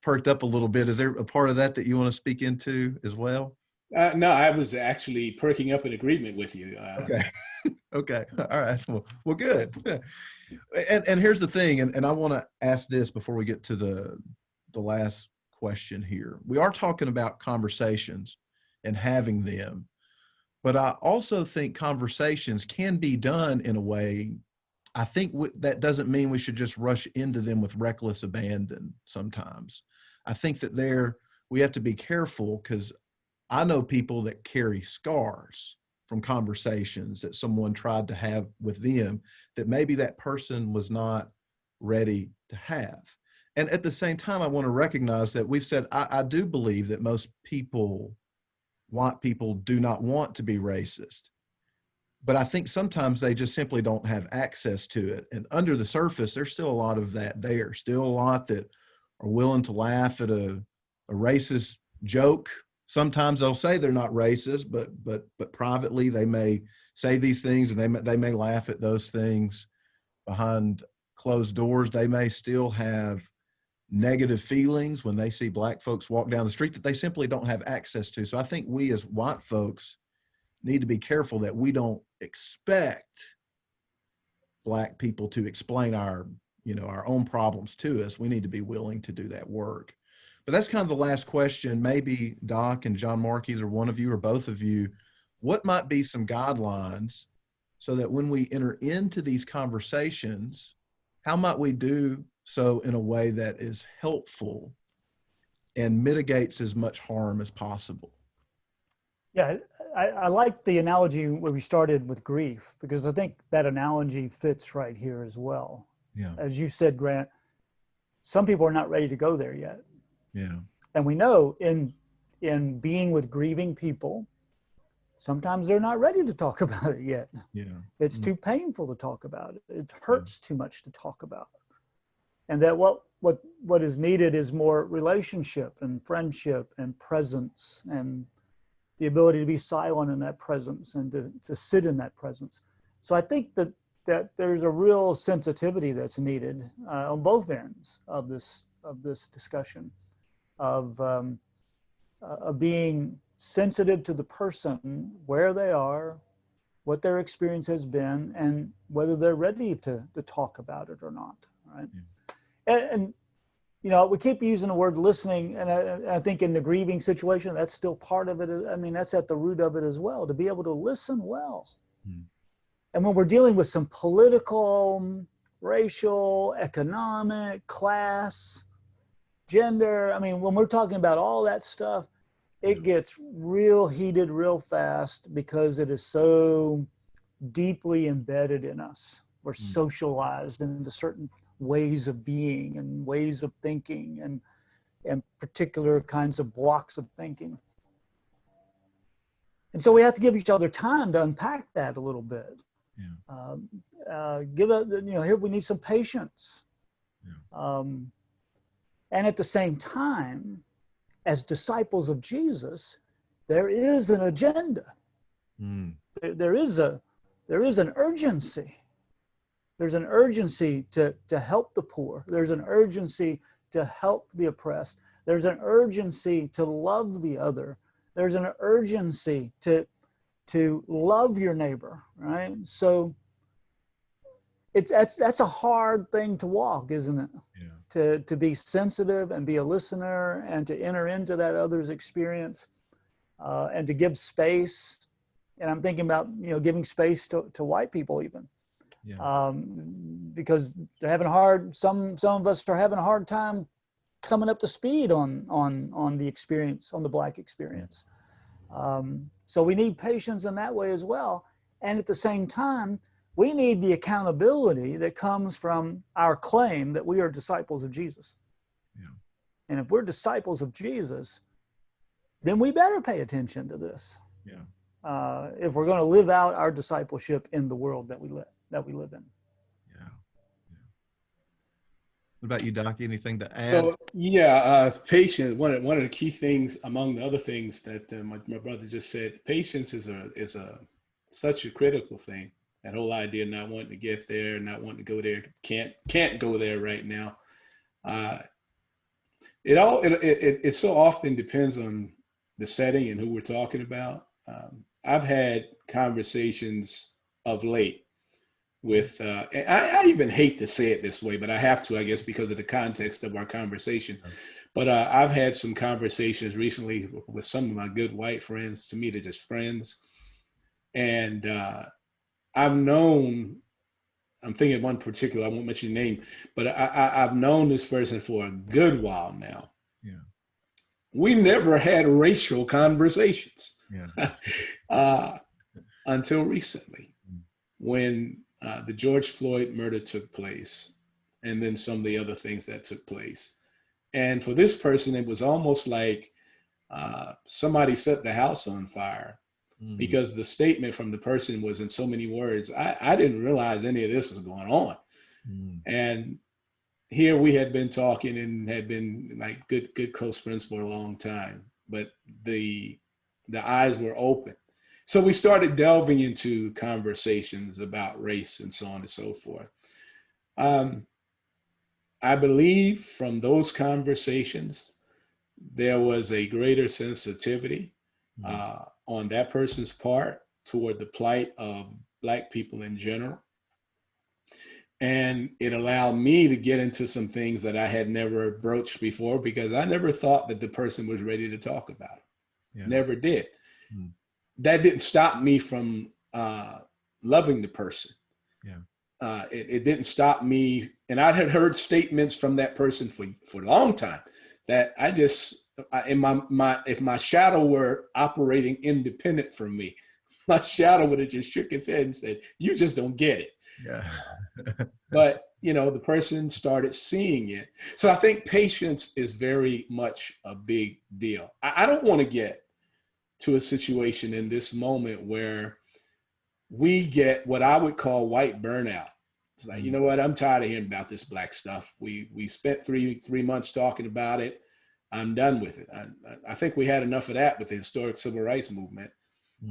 perked up a little bit. Is there a part of that you want to speak into as well? No, I was actually perking up in agreement with you. Okay. Okay. All right. Well, good. And here's the thing, and I want to ask this before we get to the last question here. We are talking about conversations and having them, but I also think conversations can be done in a way. I think that doesn't mean we should just rush into them with reckless abandon sometimes. I think that we have to be careful, because I know people that carry scars from conversations that someone tried to have with them that maybe that person was not ready to have. And at the same time, I want to recognize that we've said, I do believe that most white people do not want to be racist. But I think sometimes they just simply don't have access to it. And under the surface, there's still a lot of that there. Still a lot that are willing to laugh at a racist joke. Sometimes they'll say they're not racist, but privately they may say these things, and they may laugh at those things behind closed doors. They may still have negative feelings when they see Black folks walk down the street that they simply don't have access to. So I think we as white folks need to be careful that we don't expect Black people to explain our own problems to us. We need to be willing to do that work. But that's kind of the last question. Maybe Doc and John Mark, either one of you or both of you, what might be some guidelines so that when we enter into these conversations, how might we do so in a way that is helpful and mitigates as much harm as possible? Yeah, I like the analogy where we started with grief, because I think that analogy fits right here as well. Yeah. As you said, Grant, some people are not ready to go there yet. Yeah. And we know in being with grieving people, sometimes they're not ready to talk about it yet. Yeah. It's too painful to talk about it. It hurts too much to talk about it. And that what is needed is more relationship and friendship and presence, and the ability to be silent in that presence and to sit in that presence. So I think that there's a real sensitivity that's needed on both ends of this discussion, of being sensitive to the person, where they are, what their experience has been, and whether they're ready to talk about it or not, right? Yeah. And we keep using the word listening, and I think in the grieving situation, that's still part of it. I mean, that's at the root of it as well, to be able to listen well. And when we're dealing with some political, racial, economic, class, gender, I mean, when we're talking about all that stuff, it gets real heated real fast, because it is so deeply embedded in us. We're socialized into certain ways of being and ways of thinking and particular kinds of blocks of thinking. And so we have to give each other time to unpack that a little bit. Yeah. Here we need some patience. Yeah. And at the same time, as disciples of Jesus, there is an agenda. There is an urgency. There's an urgency to help the poor. There's an urgency to help the oppressed. There's an urgency to love the other. There's an urgency to love your neighbor, right? So that's a hard thing to walk, isn't it? Yeah. To be sensitive and be a listener and to enter into that other's experience, and to give space. And I'm thinking about giving space to white people even. Yeah. Because they're having some of us are having a hard time coming up to speed on the experience, on the Black experience. So we need patience in that way as well. And at the same time, we need the accountability that comes from our claim that we are disciples of Jesus. Yeah. And if we're disciples of Jesus, then we better pay attention to this. Yeah. If we're going to live out our discipleship in the world that we live in. Yeah. What about you, Doc? Anything to add? So, patience. One of the key things, among the other things that my brother just said, patience is such a critical thing. That whole idea of not wanting to get there, not wanting to go there, can't go there right now. It so often depends on the setting and who we're talking about. I've had conversations of late with, I even hate to say it this way, but I have to, I guess, because of the context of our conversation. But I've had some conversations recently with some of my good white friends. To me, they're just friends. And I've known, I'm thinking of one particular, I won't mention your name, but I've known this person for a good while now. Yeah. We never had racial conversations Yeah. until recently, when the George Floyd murder took place, and then some of the other things that took place. And for this person, it was almost like somebody set the house on fire, because the statement from the person was in so many words. I didn't realize any of this was going on. And here we had been talking and had been like good close friends for a long time, but the eyes were open. So we started delving into conversations about race and so on and so forth. I believe from those conversations, there was a greater sensitivity on that person's part toward the plight of Black people in general. And it allowed me to get into some things that I had never broached before, because I never thought that the person was ready to talk about it. Yeah. Never did. That didn't stop me from loving the person. Yeah. It didn't stop me. And I had heard statements from that person for a long time that I just, if my shadow were operating independent from me, my shadow would have just shook its head and said, "You just don't get it." Yeah. But, the person started seeing it. So I think patience is very much a big deal. I don't want to get to a situation in this moment where we get what I would call white burnout. It's like, you know what? I'm tired of hearing about this Black stuff. We spent three months talking about it. I'm done with it. I think we had enough of that with the historic civil rights movement,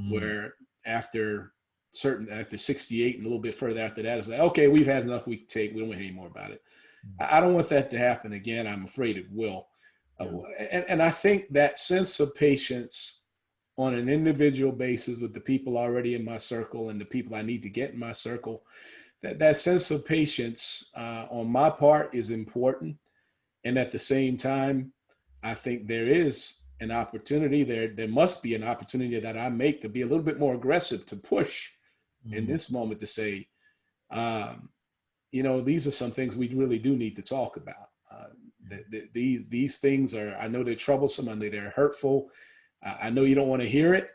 where after 68 and a little bit further after that, it's like, okay, we've had enough we can take. We don't want to hear any more about it. I don't want that to happen again. I'm afraid it will. And I think that sense of patience on an individual basis with the people already in my circle and the people I need to get in my circle, that sense of patience on my part is important. And at the same time, I think there is an opportunity there must be an opportunity that I make to be a little bit more aggressive, to push in this moment, to say, these are some things we really do need to talk about. These things are, I know they're troublesome, I know they're hurtful. I know you don't want to hear it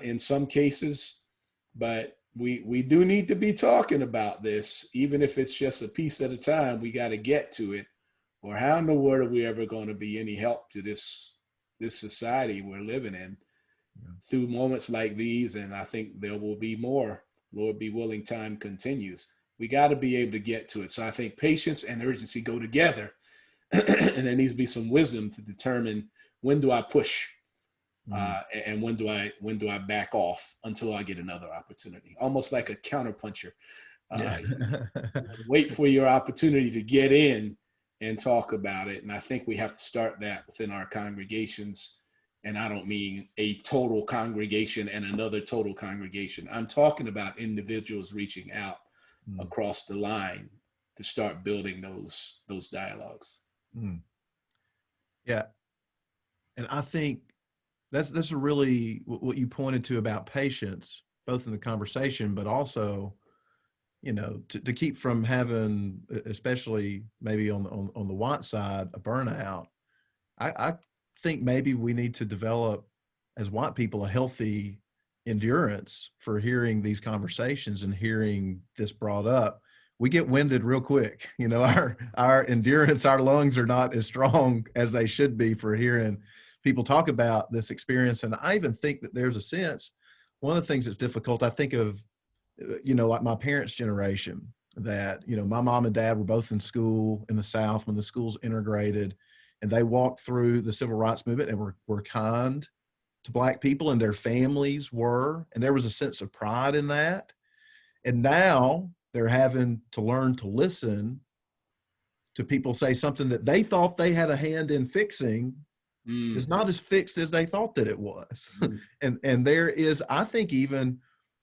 in some cases, but we do need to be talking about this, even if it's just a piece at a time. We got to get to it, or how in the world are we ever going to be any help to this society we're living in through moments like these? And I think there will be more, Lord be willing, time continues. We got to be able to get to it. So I think patience and urgency go together, and there needs to be some wisdom to determine, when do I push and when do I back off until I get another opportunity, almost like a counterpuncher. Wait for your opportunity to get in and talk about it. And I think we have to start that within our congregations. And I don't mean a total congregation and another total congregation. I'm talking about individuals reaching out across the line to start building those dialogues. Yeah. And I think that's a really, what you pointed to about patience, both in the conversation, but also, to keep from having, especially maybe on the white side, a burnout. I think maybe we need to develop, as white people, a healthy endurance for hearing these conversations and hearing this brought up. We get winded real quick. Our endurance, our lungs are not as strong as they should be for hearing people talk about this experience. And I even think that there's a sense, one of the things that's difficult, I think of, like my parents' generation, that, my mom and dad were both in school in the South when the schools integrated, and they walked through the civil rights movement and were kind to Black people, and their families were, and there was a sense of pride in that. And now they're having to learn to listen to people say something that they thought they had a hand in fixing is not as fixed as they thought that it was. And there is, I think, even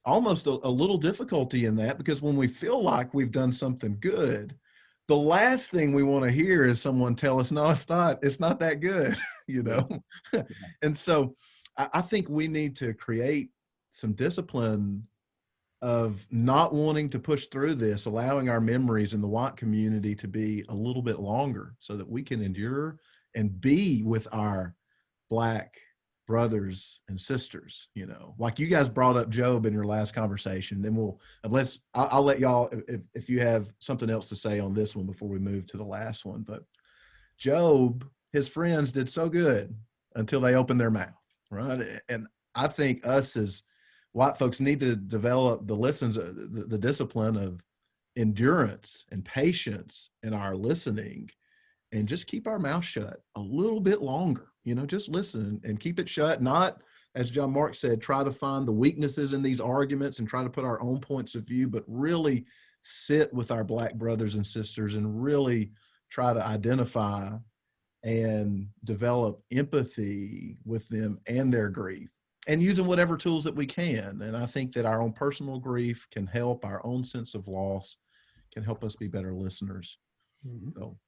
almost a little difficulty in that, because when we feel like we've done something good, the last thing we want to hear is someone tell us, no, it's not that good, you know? And so I think we need to create some discipline of not wanting to push through this, allowing our memories in the white community to be a little bit longer so that we can endure and be with our Black brothers and sisters, you know, like you guys brought up Job in your last conversation. Then I'll let y'all, if you have something else to say on this one before we move to the last one. But Job, his friends did so good until they opened their mouth, right? And I think us as white folks need to develop the discipline of endurance and patience in our listening, and just keep our mouth shut a little bit longer, you know, just listen and keep it shut. Not, as John Mark said, try to find the weaknesses in these arguments and try to put our own points of view, but really sit with our Black brothers and sisters and really try to identify and develop empathy with them and their grief, and using whatever tools that we can. And I think that our own personal grief can help, our own sense of loss can help us be better listeners. Mm-hmm. So,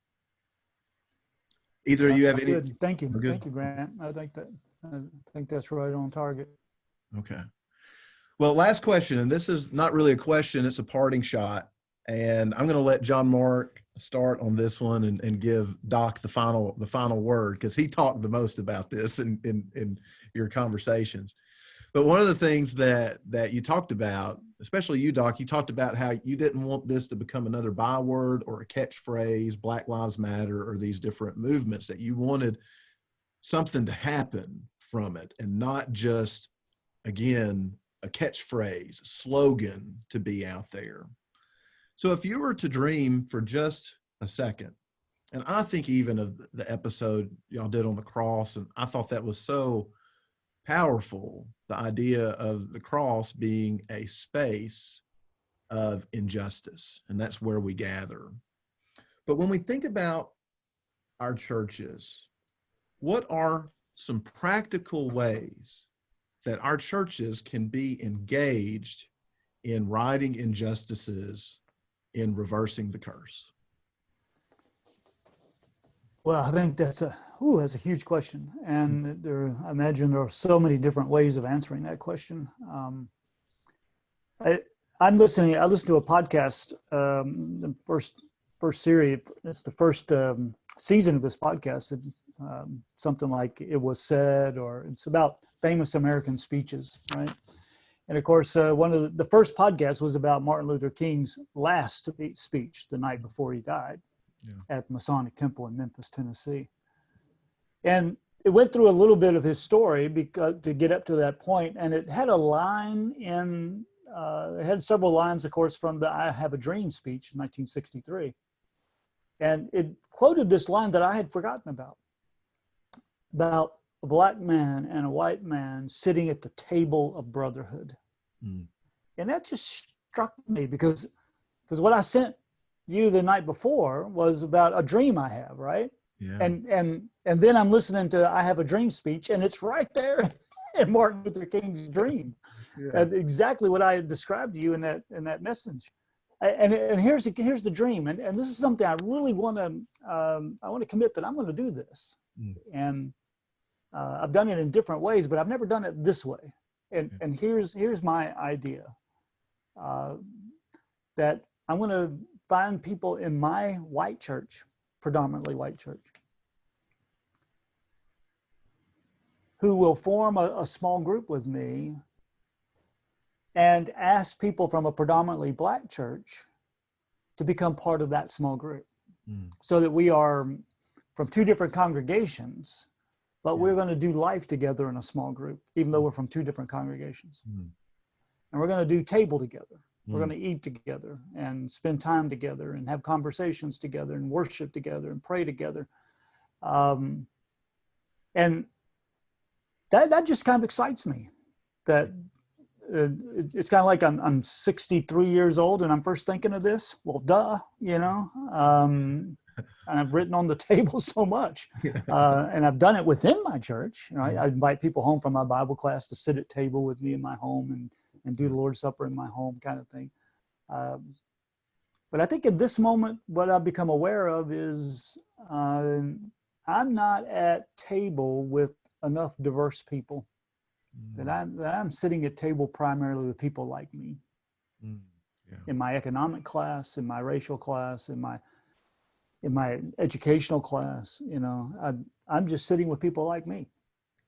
either of you have any? Good. Thank you. Thank you, Grant. I think that's right on target. Okay. Well, last question, and this is not really a question, it's a parting shot. And I'm going to let John Mark start on this one and give Doc the final word, because he talked the most about this in your conversations. But one of the things that you talked about, especially you, Doc, you talked about how you didn't want this to become another byword or a catchphrase, Black Lives Matter, or these different movements, that you wanted something to happen from it and not just, again, a catchphrase, slogan to be out there. So if you were to dream for just a second, and I think even of the episode y'all did on the cross, and I thought that was so powerful, the idea of the cross being a space of injustice, and that's where we gather. But when we think about our churches, what are some practical ways that our churches can be engaged in righting injustices, in reversing the curse? Well, I think that's a huge question, and I imagine there are so many different ways of answering that question. I listen to a podcast, the first series. It's the first season of this podcast. Something like It Was Said, or it's about famous American speeches, right? And of course, one of the first podcasts was about Martin Luther King's last speech the night before he died at the Masonic Temple in Memphis, Tennessee. And it went through a little bit of his story to get up to that point. And it had a line it had several lines, of course, from the I Have a Dream speech in 1963. And it quoted this line that I had forgotten about a Black man and a white man sitting at the table of brotherhood. Mm. And that just struck me because what I sent you the night before was about a dream I have, right? Yeah. And then I'm listening to I Have a Dream speech, and it's right there in Martin Luther King's dream. Yeah. That's exactly what I described to you in that message. And here's the dream, and this is something I really want to commit that I'm going to do this. Mm. And I've done it in different ways, but I've never done it this way. And here's my idea, that I'm going to find people in my white church, predominantly white church, who will form a small group with me and ask people from a predominantly Black church to become part of that small group. Mm. So that we are from two different congregations, but we're going to do life together in a small group, even though we're from two different congregations. Mm. And we're going to do table together. We're going to eat together and spend time together and have conversations together and worship together and pray together. And that just kind of excites me. That it's kind of like I'm 63 years old and I'm first thinking of this. Well, duh, you know. And I've written on the table so much. And I've done it within my church. You know, I invite people home from my Bible class to sit at table with me in my home and do the Lord's Supper in my home, kind of thing. But But I think at this moment, what I've become aware of is I'm not at table with enough diverse people. That I'm sitting at table primarily with people like me. Yeah. In my economic class, in my racial class, in my educational class, I'm just sitting with people like me.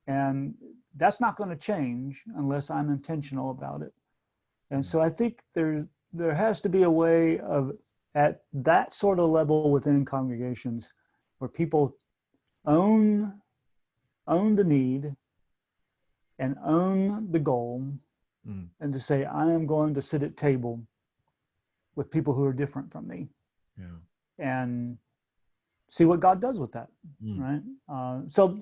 And that's not going to change unless I'm intentional about it. And so I think there has to be a way of, at that sort of level within congregations, where people own the need and own the goal, and to say, I am going to sit at table with people who are different from me, and see what God does with that, right? So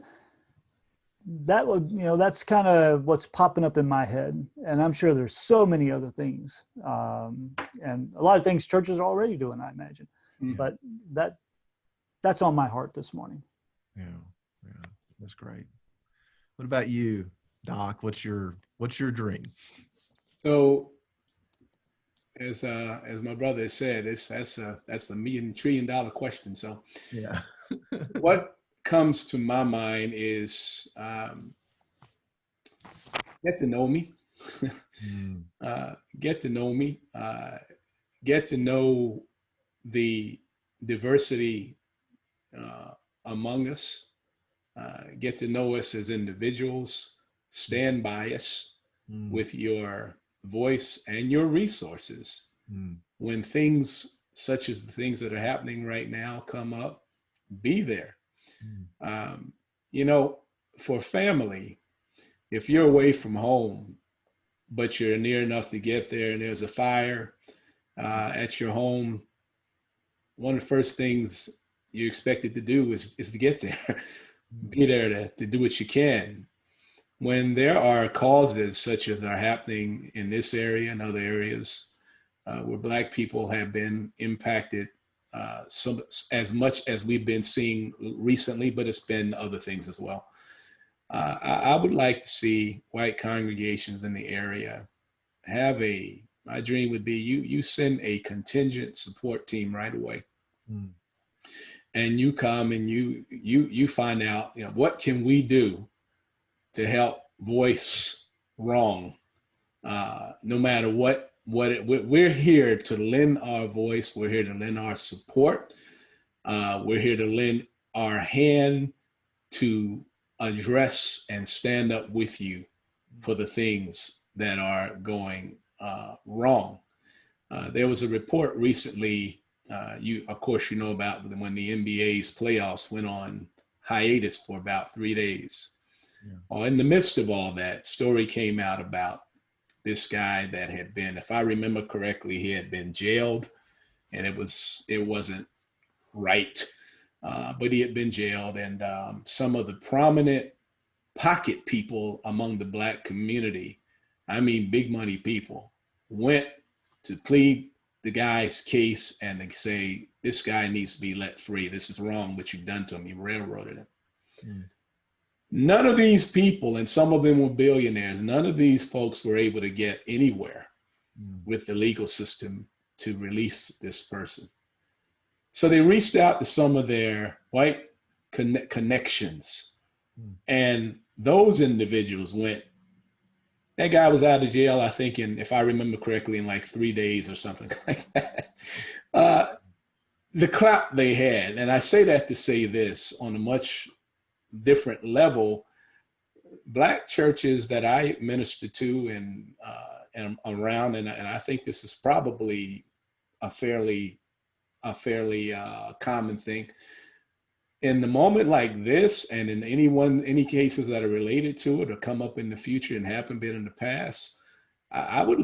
that would, that's kind of what's popping up in my head, and I'm sure there's so many other things, and a lot of things churches are already doing, I imagine, but that's on my heart this morning. Yeah, that's great. What about you, Doc? What's your dream? So, as my brother said, that's a $1 trillion question. So, yeah, what comes to my mind is get to know me, get to know me, get to know the diversity among us, get to know us as individuals, stand by us with your voice and your resources. When things such as the things that are happening right now come up, be there. For family, if you're away from home, but you're near enough to get there and there's a fire at your home, one of the first things you're expected to do is to get there, be there to do what you can. When there are causes such as are happening in this area and other areas where Black people have been impacted as much as we've been seeing recently, but it's been other things as well. I would like to see white congregations in the area my dream would be you send a contingent support team right away. And you come and you find out, what can we do to help voice wrong? No matter what we're here to lend our voice. We're here to lend our support. We're here to lend our hand to address and stand up with you for the things that are going wrong. There was a report recently, of course, about when the NBA's playoffs went on hiatus for about 3 days. In the midst of all that, story came out about this guy that had been, if I remember correctly, he had been jailed, and it wasn't right, but he had been jailed, and some of the prominent pocket people among the Black community, I mean big money people, went to plead the guy's case and they say, this guy needs to be let free. This is wrong what you've done to him. You railroaded him. None of these people, and some of them were billionaires, none of these folks were able to get anywhere with the legal system to release this person. So they reached out to some of their white connections, and those individuals went, that guy was out of jail, I think, if I remember correctly, in like 3 days or something like that. The clout they had, and I say that to say this, on a much different level, Black churches that I minister to and around, and I think this is probably a fairly common thing. In the moment like this, and in any cases that are related to it or come up in the future and haven't been in the past, I would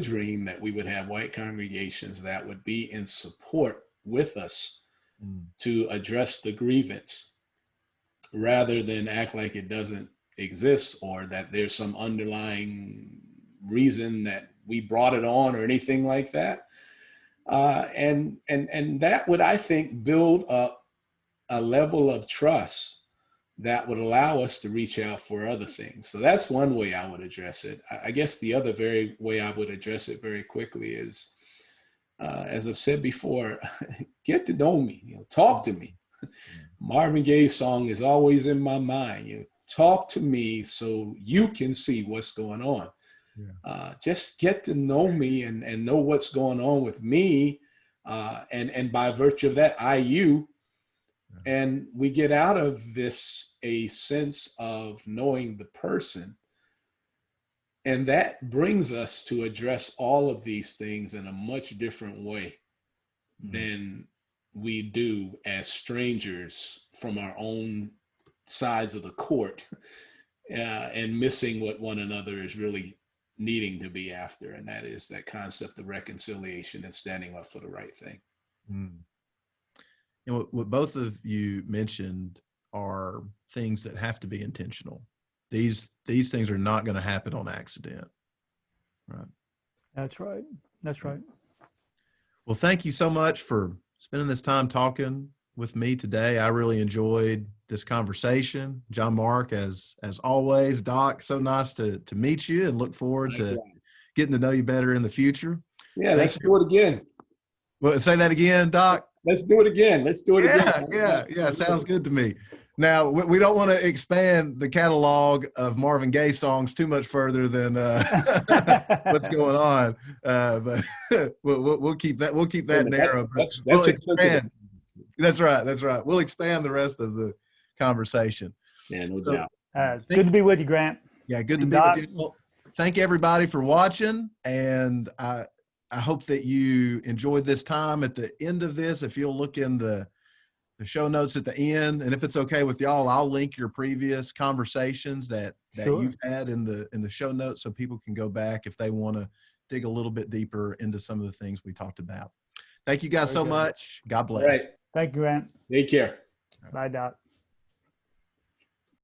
dream that we would have white congregations that would be in support with us to address the grievance, rather than act like it doesn't exist or that there's some underlying reason that we brought it on or anything like that. And that would, I think, build up a level of trust that would allow us to reach out for other things. So that's one way I would address it. I guess the other way I would address it very quickly is as I've said before, get to know me, talk to me. Marvin Gaye's song is always in my mind. Talk to me so you can see what's going on. Yeah. Just get to know me and know what's going on with me. And by virtue of that, you. And we get out of this a sense of knowing the person. And that brings us to address all of these things in a much different way than we do as strangers from our own sides of the court, and missing what one another is really needing to be after. And that is that concept of reconciliation and standing up for the right thing. And what both of you mentioned are things that have to be intentional. These things are not going to happen on accident. Right. That's right. That's right. Well, thank you so much for spending this time talking with me today. I really enjoyed this conversation. John Mark, as always. Doc, so nice to meet you, and look forward to getting to know you better in the future. Yeah, let's do it again. Well, say that again, Doc. Let's do it again. Let's do it again. Yeah. Sounds good to me. Now, we don't want to expand the catalog of Marvin Gaye songs too much further than what's going on, but we'll keep that narrow. That's expand. That's right. We'll expand the rest of the conversation. Yeah, no doubt. Good to be with you, Grant. Yeah, good to be with you. Well, thank everybody for watching, and I hope that you enjoyed this time. At the end of this, if you'll look in the show notes at the end, and if it's okay with y'all, I'll link your previous conversations that Sure. you've had in the show notes, so people can go back if they want to dig a little bit deeper into some of the things we talked about. Thank you guys so much. God bless. All right. Thank you, Grant. Take care. Bye, Doc.